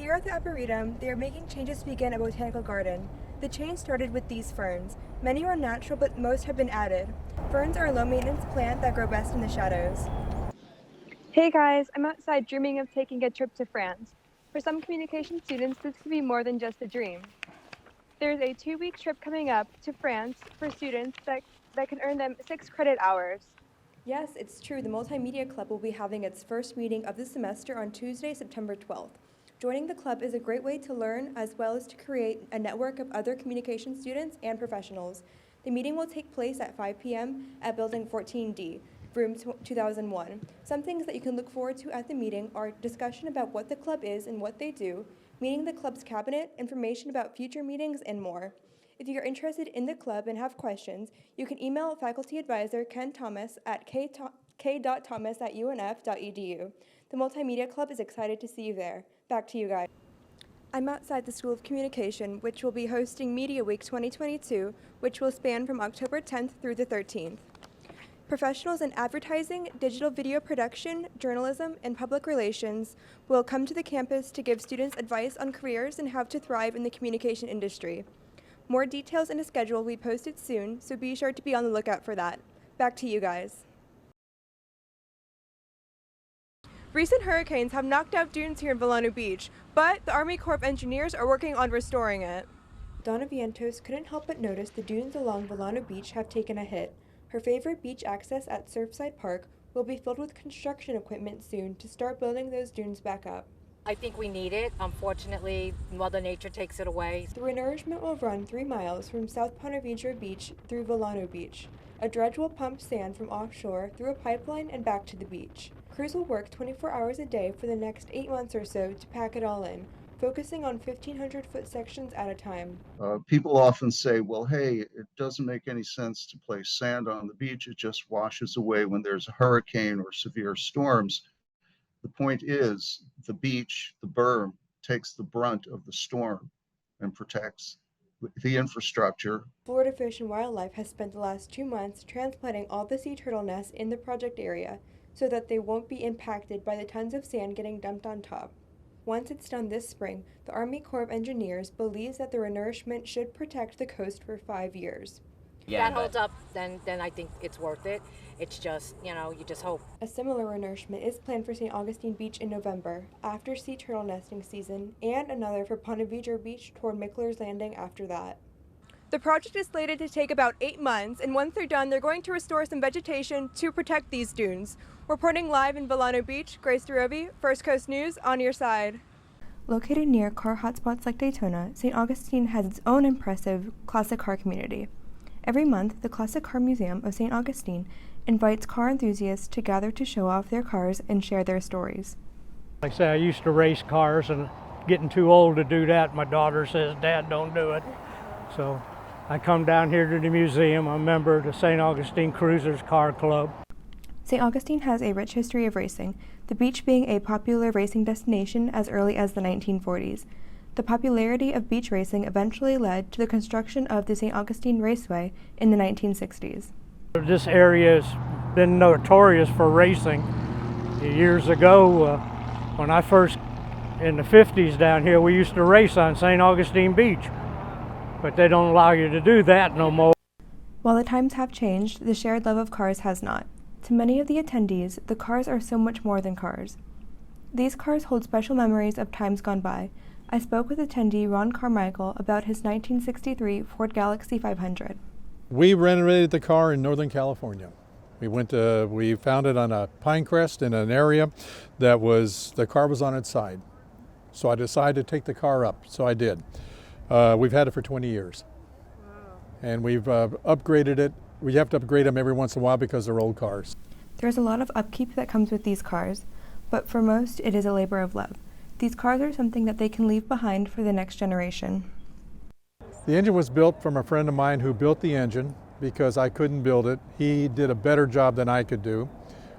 Here at the Arboretum, they are making changes to begin a botanical garden. The change started with these ferns. Many are natural, but most have been added. Ferns are a low-maintenance plant that grow best in the shadows. Hey guys, I'm outside dreaming of taking a trip to France. For some communication students, this could be more than just a dream. There's a 2-week trip coming up to France for students that can earn them 6 credit hours. Yes, it's true. The Multimedia Club will be having its first meeting of the semester on Tuesday, September 12th. Joining the club is a great way to learn as well as to create a network of other communication students and professionals. The meeting will take place at 5 p.m. at Building 14D, Room 2001. Some things that you can look forward to at the meeting are discussion about what the club is and what they do, meeting the club's cabinet, information about future meetings, and more. If you're interested in the club and have questions, you can email faculty advisor Ken Thomas at k.thomas@unf.edu. The Multimedia Club is excited to see you there. Back to you guys. I'm outside the School of Communication, which will be hosting Media Week 2022, which will span from October 10th through the 13th. Professionals in advertising, digital video production, journalism, and public relations will come to the campus to give students advice on careers and how to thrive in the communication industry. More details and a schedule will be posted soon, so be sure to be on the lookout for that. Back to you guys. Recent hurricanes have knocked out dunes here in Volano Beach, but the Army Corps of Engineers are working on restoring it. Donna Vientos couldn't help but notice the dunes along Volano Beach have taken a hit. Her favorite beach access at Surfside Park will be filled with construction equipment soon to start building those dunes back up. I think we need it. Unfortunately, Mother Nature takes it away. The renourishment will run 3 miles from South Ponte Vedra Beach through Volano Beach. A dredge will pump sand from offshore through a pipeline and back to the beach. Crews will work 24 hours a day for the next 8 months or so to pack it all in, focusing on 1,500-foot sections at a time. People often say, well, hey, it doesn't make any sense to place sand on the beach. It just washes away when there's a hurricane or severe storms. The point is, the beach, the berm, takes the brunt of the storm and protects the infrastructure. Florida Fish and Wildlife has spent the last 2 months transplanting all the sea turtle nests in the project area so that they won't be impacted by the tons of sand getting dumped on top. Once it's done this spring, the Army Corps of Engineers believes that the renourishment should protect the coast for 5 years. If that holds up, then I think it's worth it. It's just, you just hope. A similar renourishment is planned for St. Augustine Beach in November, after sea turtle nesting season, and another for Ponte Vedra Beach toward Mickler's Landing after that. The project is slated to take about 8 months, and once they're done, they're going to restore some vegetation to protect these dunes. Reporting live in Volano Beach, Grace Dvorovy, First Coast News, on your side. Located near car hotspots like Daytona, St. Augustine has its own impressive classic car community. Every month, the Classic Car Museum of St. Augustine invites car enthusiasts to gather to show off their cars and share their stories. Like I say, I used to race cars, and getting too old to do that. My daughter says, Dad, don't do it. So I come down here to the museum. I'm a member of the St. Augustine Cruisers Car Club. St. Augustine has a rich history of racing, the beach being a popular racing destination as early as the 1940s. The popularity of beach racing eventually led to the construction of the St. Augustine Raceway in the 1960s. This area has been notorious for racing. Years ago, when I first, in the 50s down here, we used to race on St. Augustine Beach, but they don't allow you to do that no more. While the times have changed, the shared love of cars has not. To many of the attendees, the cars are so much more than cars. These cars hold special memories of times gone by. I spoke with attendee Ron Carmichael about his 1963 Ford Galaxie 500. We renovated the car in Northern California. We found it on a pine crest in an area that the car was on its side. So I decided to take the car up, so I did. We've had it for 20 years. Wow. And we've upgraded it. We have to upgrade them every once in a while because they're old cars. There's a lot of upkeep that comes with these cars, but for most it is a labor of love. These cars are something that they can leave behind for the next generation. The engine was built from a friend of mine who built the engine because I couldn't build it. He did a better job than I could do.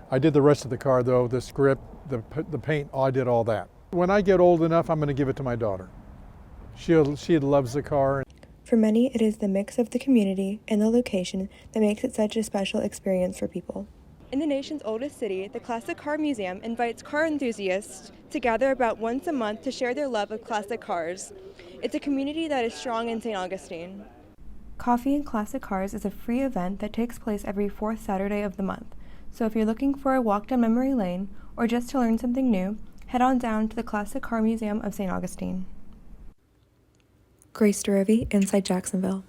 I did the rest of the car though, the script, the paint, I did all that. When I get old enough, I'm going to give it to my daughter. She loves the car. For many, it is the mix of the community and the location that makes it such a special experience for people. In the nation's oldest city, the Classic Car Museum invites car enthusiasts to gather about once a month to share their love of classic cars. It's a community that is strong in St. Augustine. Coffee and Classic Cars is a free event that takes place every fourth Saturday of the month. So if you're looking for a walk down memory lane or just to learn something new, head on down to the Classic Car Museum of St. Augustine. Grace Dvorovy, Inside Jacksonville.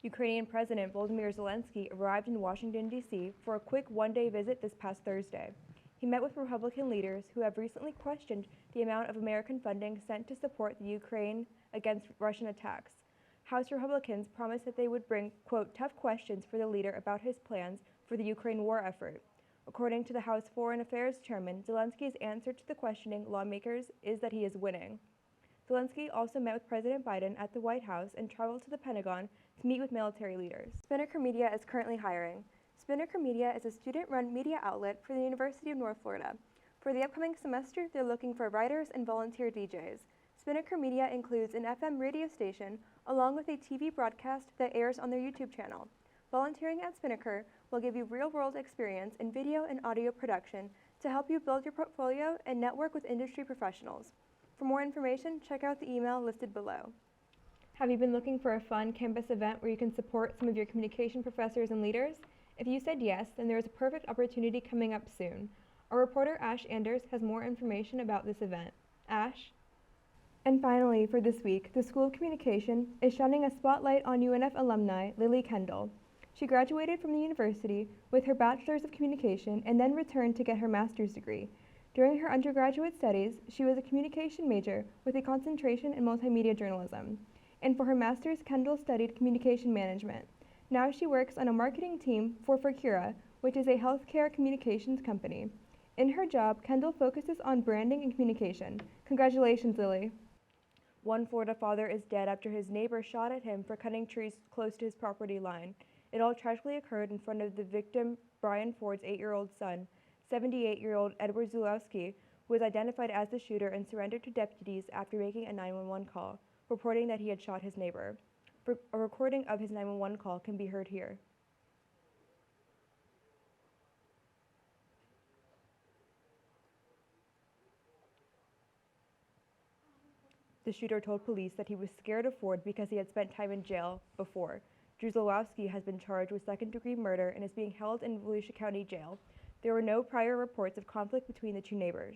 Ukrainian President Volodymyr Zelensky arrived in Washington, D.C. for a quick one-day visit this past Thursday. He met with Republican leaders who have recently questioned the amount of American funding sent to support the Ukraine against Russian attacks. House Republicans promised that they would bring, quote, tough questions for the leader about his plans for the Ukraine war effort. According to the House Foreign Affairs Chairman, Zelensky's answer to the questioning lawmakers is that he is winning. Zelensky also met with President Biden at the White House and traveled to the Pentagon to meet with military leaders. Spinnaker Media is currently hiring. Spinnaker Media is a student-run media outlet for the University of North Florida. For the upcoming semester, they're looking for writers and volunteer DJs. Spinnaker Media includes an FM radio station along with a TV broadcast that airs on their YouTube channel. Volunteering at Spinnaker will give you real-world experience in video and audio production to help you build your portfolio and network with industry professionals. For more information, check out the email listed below. Have you been looking for a fun campus event where you can support some of your communication professors and leaders? If you said yes, then there is a perfect opportunity coming up soon. Our reporter Ash Anders has more information about this event. Ash? And finally, for this week, the School of Communication is shining a spotlight on UNF alumni Lily Kendall. She graduated from the university with her Bachelor's of Communication and then returned to get her master's degree. During her undergraduate studies, she was a communication major with a concentration in multimedia journalism. And for her master's, Kendall studied communication management. Now she works on a marketing team for Forcura, which is a healthcare communications company. In her job, Kendall focuses on branding and communication. Congratulations, Lily. One Florida father is dead after his neighbor shot at him for cutting trees close to his property line. It all tragically occurred in front of the victim, Brian Ford's 8-year-old son. 78-year-old Edward Zulowski was identified as the shooter and surrendered to deputies after making a 911 call, reporting that he had shot his neighbor. A recording of his 911 call can be heard here. The shooter told police that he was scared of Ford because he had spent time in jail before. Zulowski has been charged with second-degree murder and is being held in Volusia County Jail. There were no prior reports of conflict between the two neighbors.